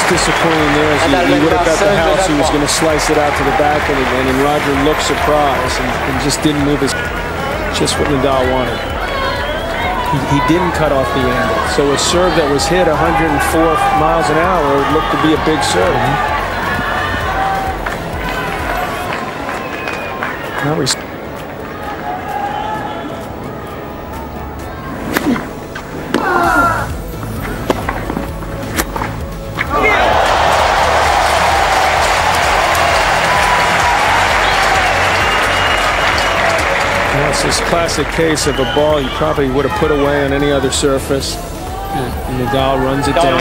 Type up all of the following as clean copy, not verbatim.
What's disappointing there is he would have got the house. He was going to slice it out to the back end again, and Roger looked surprised and just didn't move his. Just what Nadal wanted. He didn't cut off the angle. So a serve that was hit 104 miles an hour looked to be a big serve. Now he's. It's this classic case of a ball you probably would have put away on any other surface. And Nadal runs it down.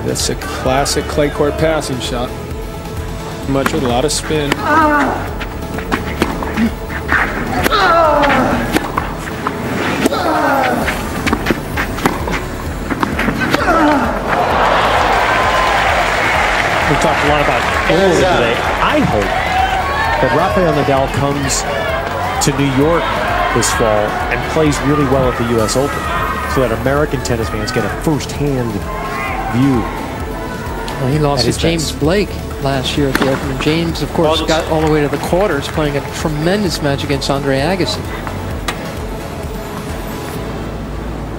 That's a classic clay court passing shot. Much with a lot of spin. We talked a lot about goals today. I hope that Rafael Nadal comes to New York this fall and plays really well at the U.S. Open so that American tennis fans get a first-hand view. Well, he lost to James Blake last year at the Open. And James, of course, got all the way to the quarters, playing a tremendous match against Andre Agassi.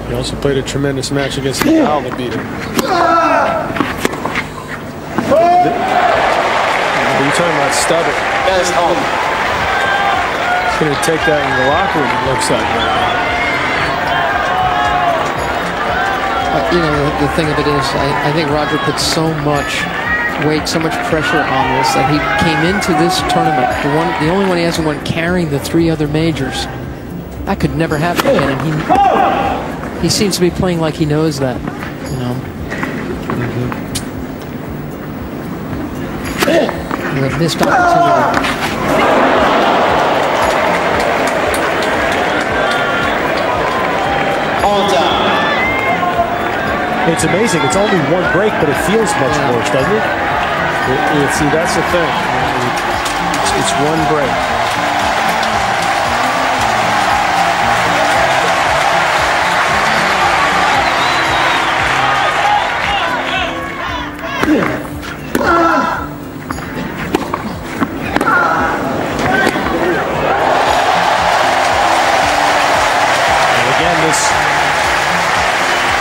He also played a tremendous match against Nadal to beat him. You're talking about stubborn. That's home. He's going to take that in the locker room, it looks like. You know, the thing of it is, I think Roger put so much weight, so much pressure on this that he came into this tournament, the only one he hasn't won carrying the 3 other majors. That could never happen again, and he seems to be playing like he knows that, you know. A missed opportunity. It's amazing. It's only 1 break, but it feels much worse, doesn't it? See, that's the thing. It's 1 break.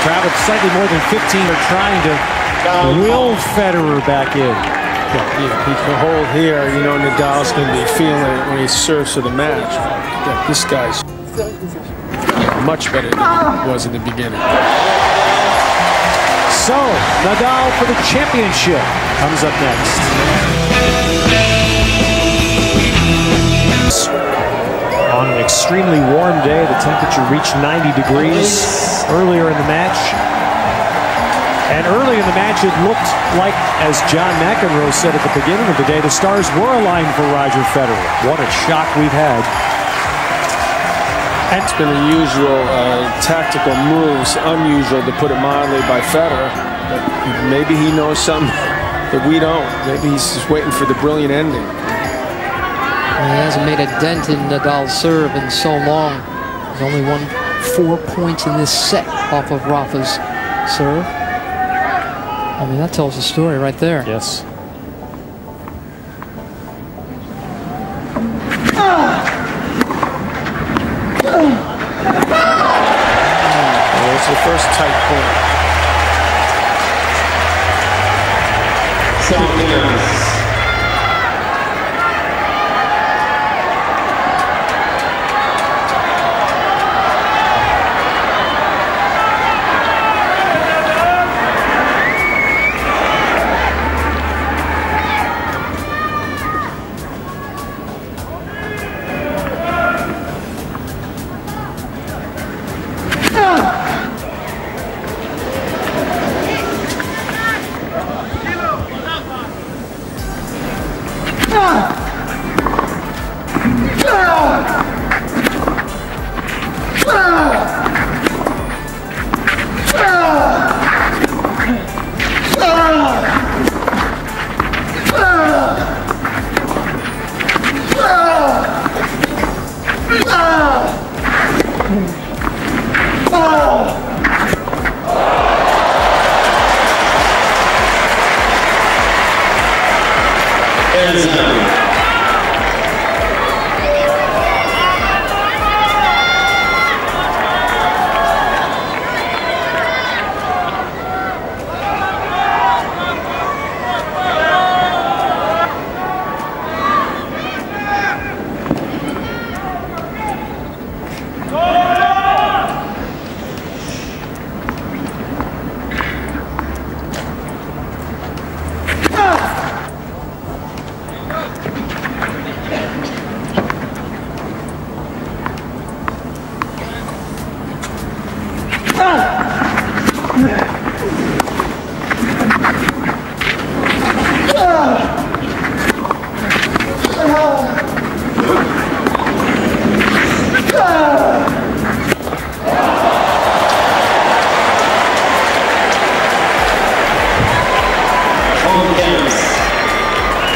Crowd of slightly more than 15 are trying to will Federer back in. He can hold here. You know, Nadal's going to be feeling it when he serves for the match. This guy's much better than he was in the beginning. So, Nadal for the championship comes up next. On an extremely warm day, the temperature reached 90 degrees earlier in the match. And early in the match, it looked like, as John McEnroe said at the beginning of the day, the stars were aligned for Roger Federer. What a shock we've had. And it's been unusual tactical moves, unusual to put it mildly, by Federer. But maybe he knows something that we don't. Maybe he's just waiting for the brilliant ending. He hasn't made a dent in Nadal's serve in so long. He's only won 4 points in this set off of Rafa's serve. I mean, that tells the story right there. Yes. It's the first tight point. 7 minutes.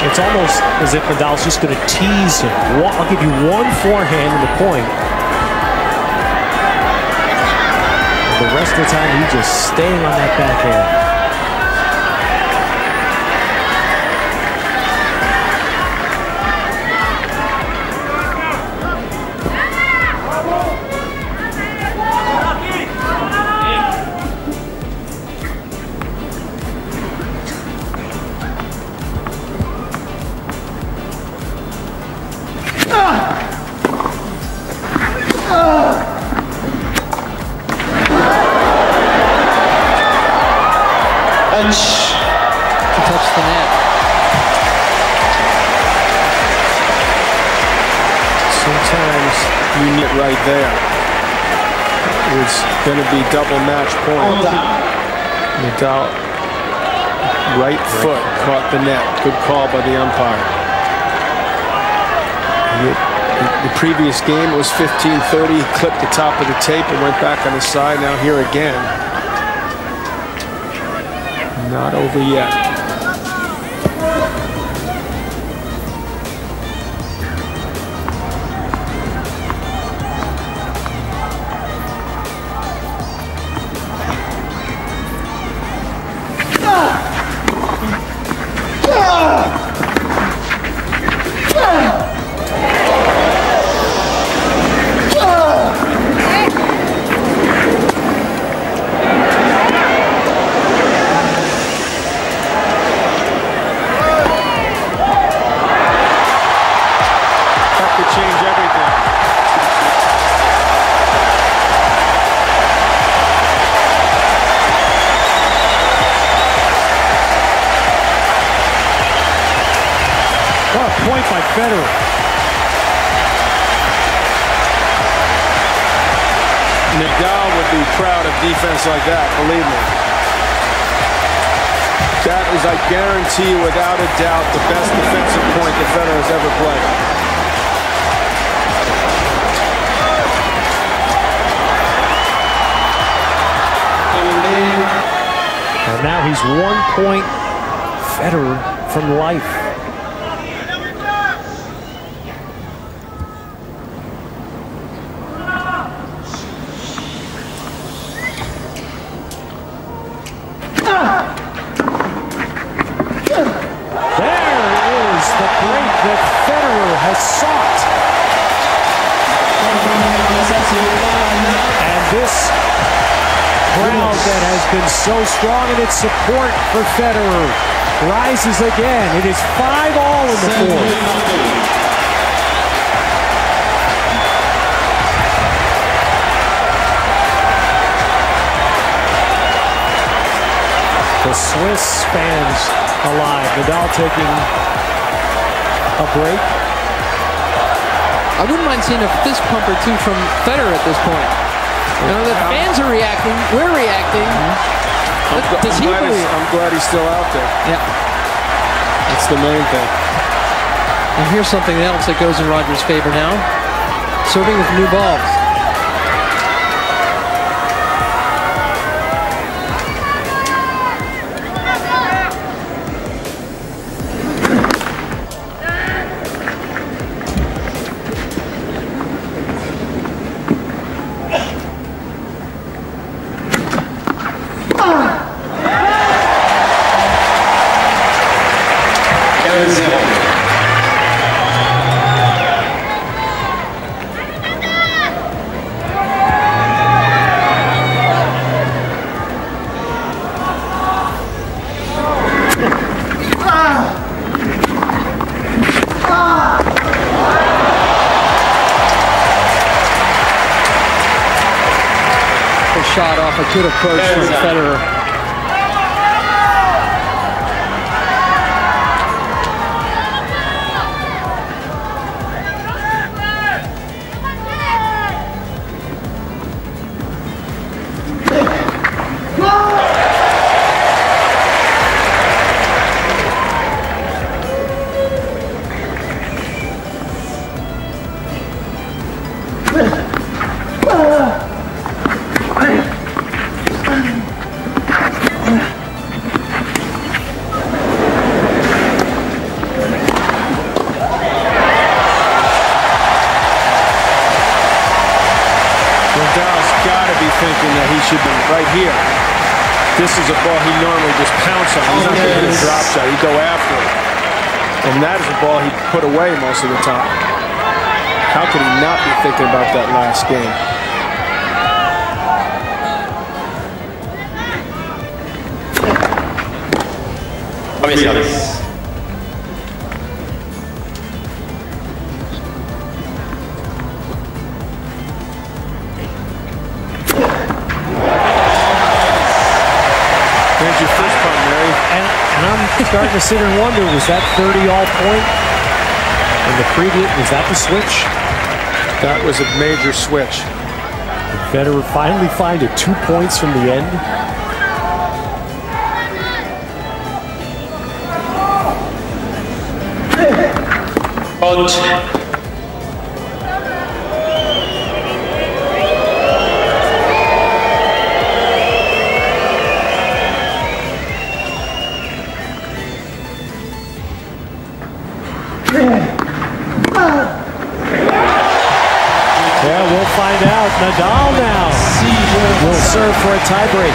It's almost as if Nadal's just going to tease him. I'll give you one forehand in the point. And the rest of the time, he's just staying on that backhand. To touch the net. Sometimes you need it right there. It was going to be double match point. Nadal, right foot caught the net. Good call by the umpire. The previous game was 15-30. He clipped the top of the tape and went back on the side. Now here again. Not over yet. Change everything. What a point by Federer. Nadal would be proud of defense like that, believe me. That is, I guarantee you, without a doubt, the best defensive point that Federer has ever played. And now he's 1 point Federer from life. There is the break that Federer has sought. And this crowd that has been so strong in its support for Federer rises again. It is 5-all in the fourth. The Swiss fans alive. Nadal taking a break. I wouldn't mind seeing a fist pump or two from Federer at this point. You know, the fans are reacting. We're reacting. Does he believe? I'm glad he's still out there. Yeah. That's the main thing. And here's something else that goes in Roger's favor now. Serving with new balls. shot off a good approach from Federer. Nadal's got to be thinking that he should be right here. This is a ball he normally just pounce on. He's not going to hit a drop shot. He'd go after it. And that is a ball he put away most of the time. How could he not be thinking about that last game? There's your first punt, Mary. And I'm starting to sit and wonder, was that 30 all point? And the previous, was that the switch? That was a major switch. Federer finally find it 2 points from the end. Yeah, we'll find out. Nadal now will serve for a tiebreak.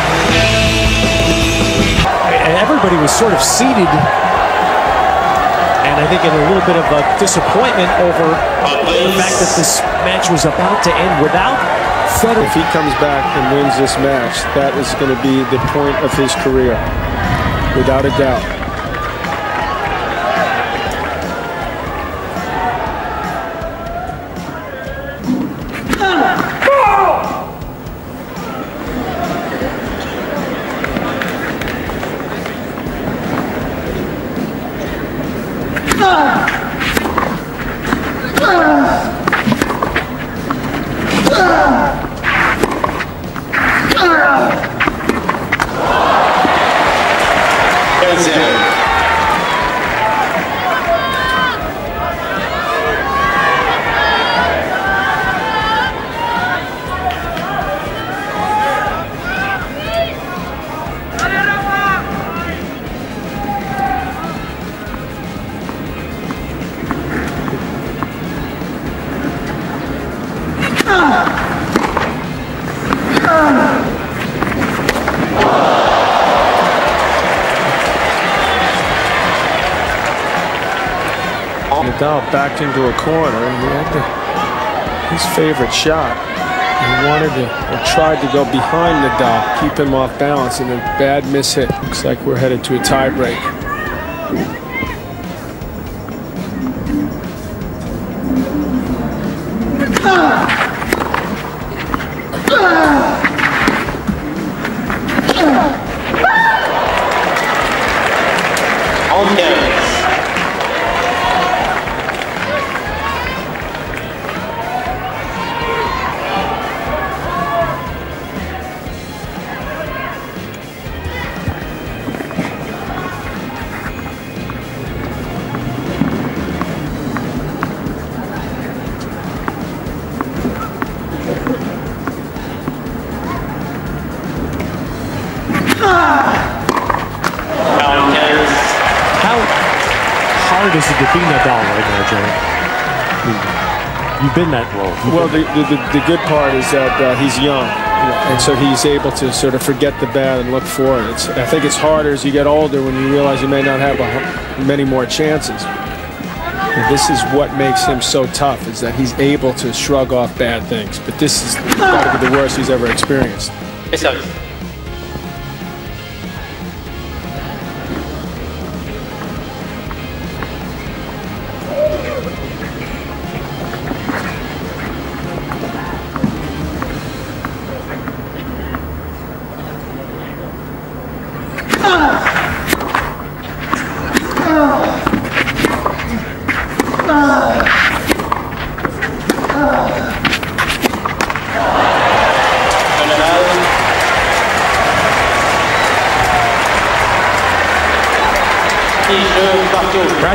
Everybody was sort of seated, and I think in a little bit of a disappointment over the fact that this match was about to end without Federer. If he comes back and wins this match, that is going to be the point of his career, without a doubt. Nadal backed into a corner and he had his favorite shot. He wanted to, or tried to go behind Nadal, keep him off balance, and a bad miss hit. Looks like we're headed to a tie break. How hard is it to be Nadal right now, Joe? You've been that role. Well, the good part is that he's young, and so he's able to sort of forget the bad and look forward. I think it's harder as you get older when you realize you may not have many more chances. And this is what makes him so tough, is that he's able to shrug off bad things. But this is got to be the worst he's ever experienced.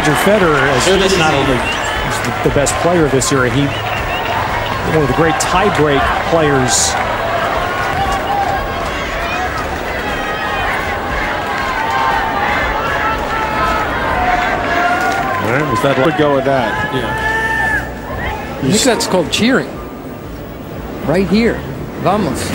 Roger Federer, as he's not only the best player of this era, he's one of the great tie-break players. All right, was that Would go with that, yeah. I think that's called cheering. Right here. Vamos.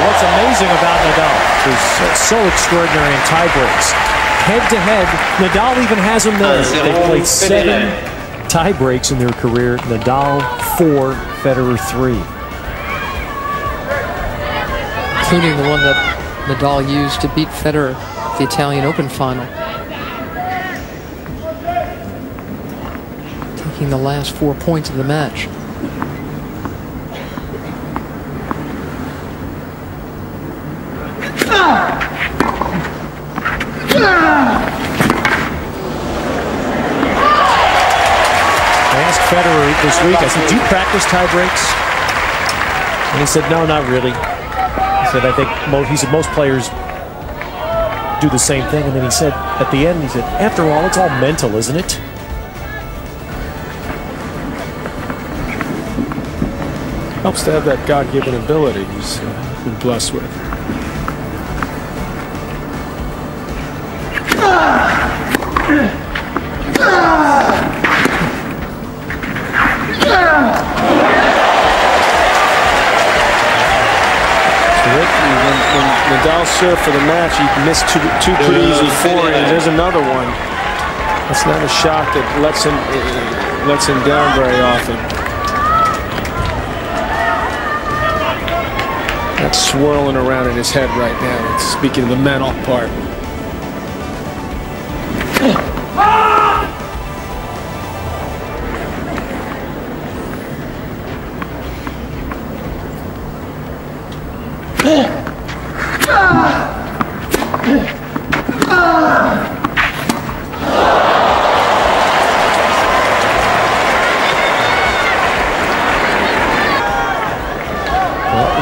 What's amazing about Nadal is so extraordinary in tie breaks. Head-to-head, Nadal even has them there. They've played 7 tie breaks in their career. Nadal 4, Federer 3. Including the one that Nadal used to beat Federer at the Italian Open final. Taking the last 4 points of the match. I asked Federer this week, I said, do you practice tie breaks? And he said, no, not really. He said, I think most players do the same thing. And then he said, at the end, he said, after all, it's all mental, isn't it? Helps to have that God-given ability he's been blessed with. When Nadal served for the match, he missed two pretty easy forehands. There's another one. That's not a shot that lets him down very often. That's swirling around in his head right now. It's speaking of the mental part.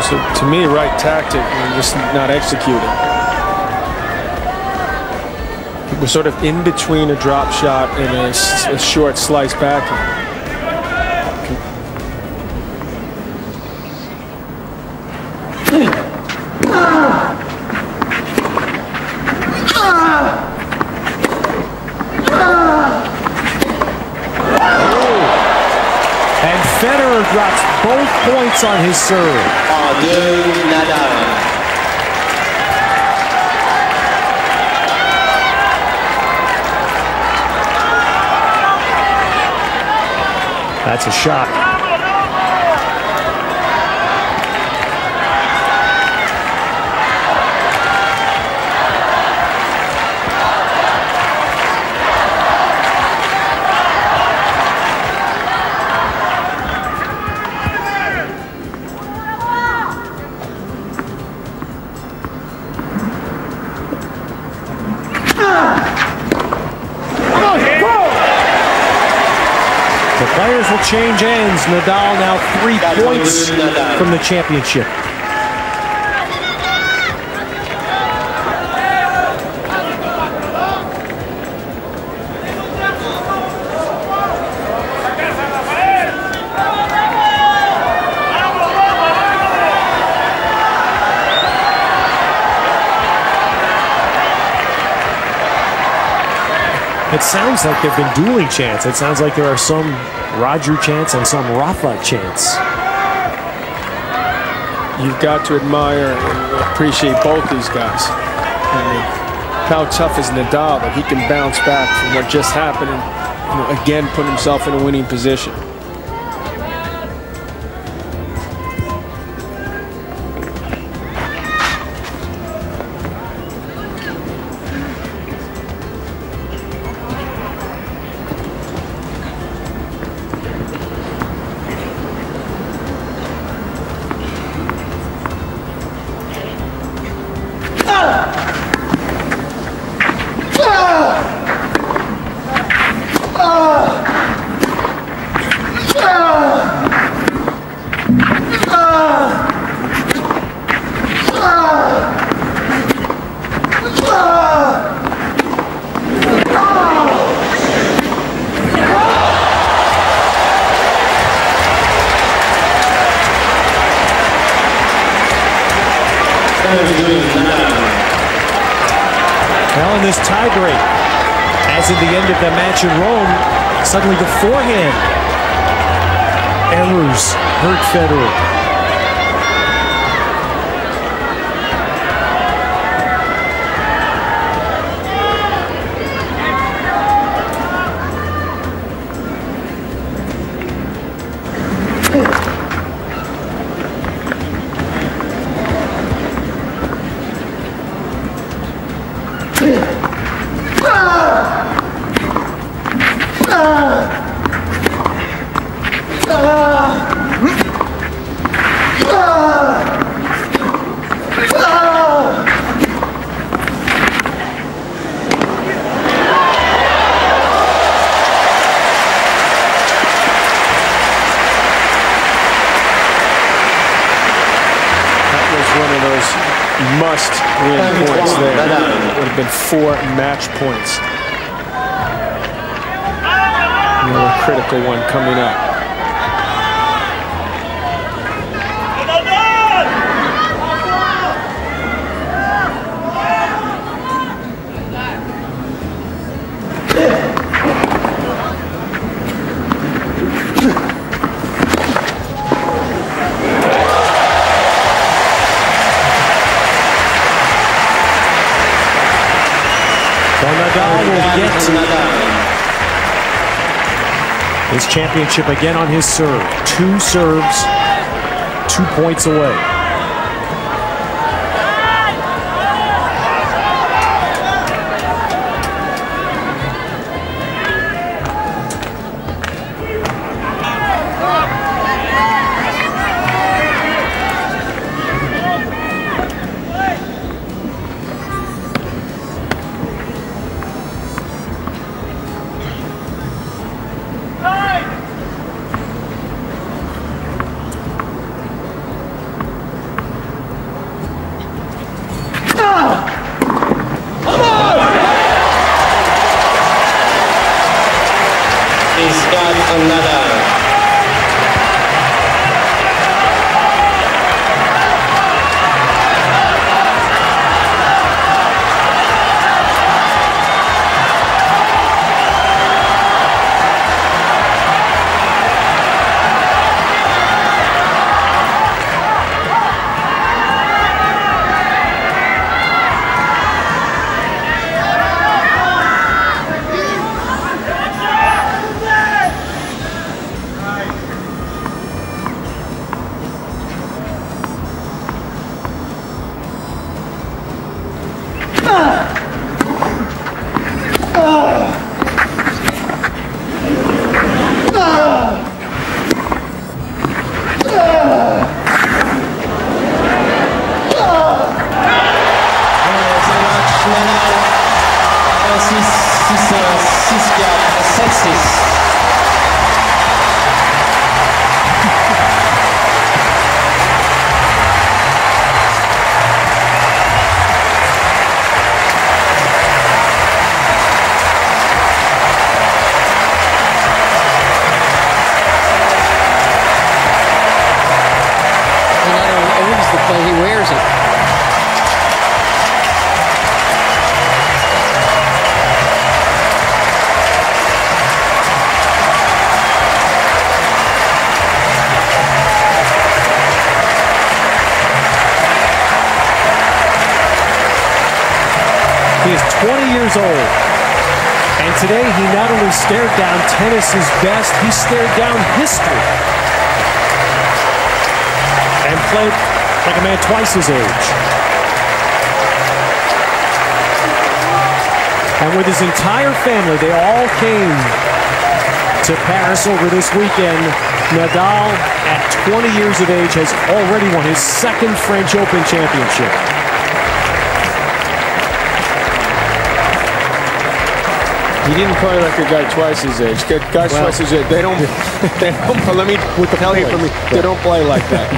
So to me, right tactic and just not executing. We're sort of in between a drop shot and a short slice backhand. And Federer drops both points on his serve. That's a shot. The players will change ends. Nadal now 3 points from the championship. It sounds like there have been dueling chants. It sounds like there are some Roger chants and some Rafa chants. You've got to admire and appreciate both these guys. I mean, how tough is Nadal that he can bounce back from what just happened and again put himself in a winning position. Well, in this tiebreak, as in the end of the match in Rome, suddenly the forehand errors hurt Federer. Must-win points there. Would have been 4 match points. Another critical one coming up. Nadal will get his championship again on his serve. 2 serves, 2 points away. He wears it. He is 20 years old. And today he not only stared down tennis's best, he stared down history. And played like a man twice his age. And with his entire family, they all came to Paris over this weekend. Nadal, at 20 years of age, has already won his 2nd French Open championship. He didn't play like a guy twice his age. Guys twice his age, they don't let me tell you, they don't play like that.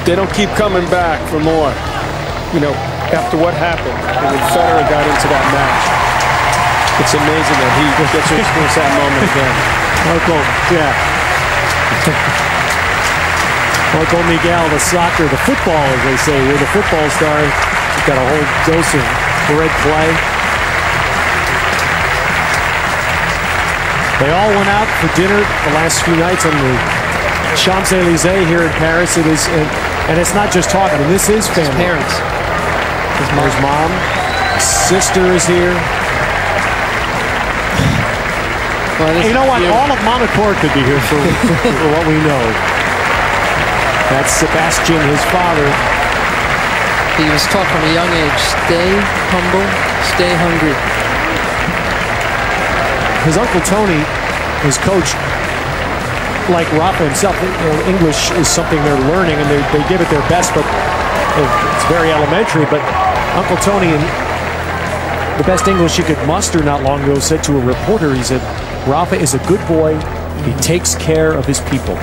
They don't keep coming back for more. You know, after what happened when Federer got into that match, it's amazing that he gets to experience that moment again. Marco Miguel, the soccer, the football, as they say. You're the football star. You've got a whole dose of red clay. They all went out for dinner the last few nights on the Champs-Élysées here in Paris. It is, and it's not just talking. I mean, this is family. His parents. His mom. His sister is here. Well, You know what? All of Monacourt could be here for what we know. That's Sebastian, his father. He was taught from a young age, stay humble, stay hungry. His Uncle Tony, his coach, like Rafa himself, English is something they're learning, and they give it their best, but it's very elementary. But Uncle Tony, in the best English he could muster not long ago, said to a reporter, he said, Rafa is a good boy. He takes care of his people.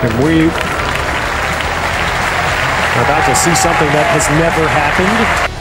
And we are about to see something that has never happened.